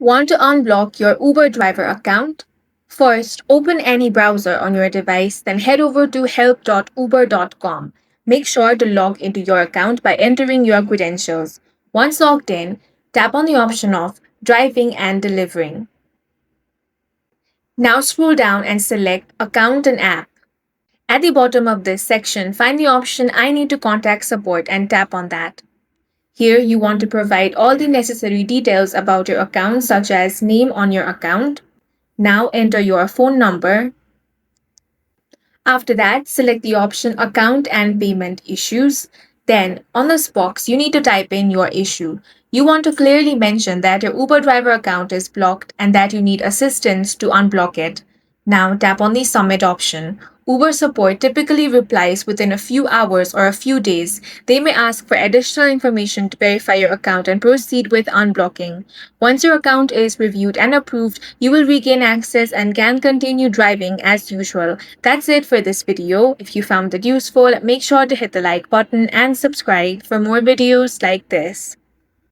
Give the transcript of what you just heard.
Want to unblock your Uber driver account? First, open any browser on your device, then head over to help.uber.com. Make sure to log into your account by entering your credentials. Once logged in, tap on the option of Driving and Delivering. Now scroll down and select Account and App. At the bottom of this section, find the option I need to contact support and tap on that. Here, you want to provide all the necessary details about your account, such as name on your account. Now enter your phone number. After that, select the option Account and Payment Issues. Then, on this box, you need to type in your issue. You want to clearly mention that your Uber driver account is blocked and that you need assistance to unblock it. Now tap on the Submit option. Uber support typically replies within a few hours or a few days. They may ask for additional information to verify your account and proceed with unblocking. Once your account is reviewed and approved, you will regain access and can continue driving as usual. That's it for this video. If you found it useful, make sure to hit the like button and subscribe for more videos like this.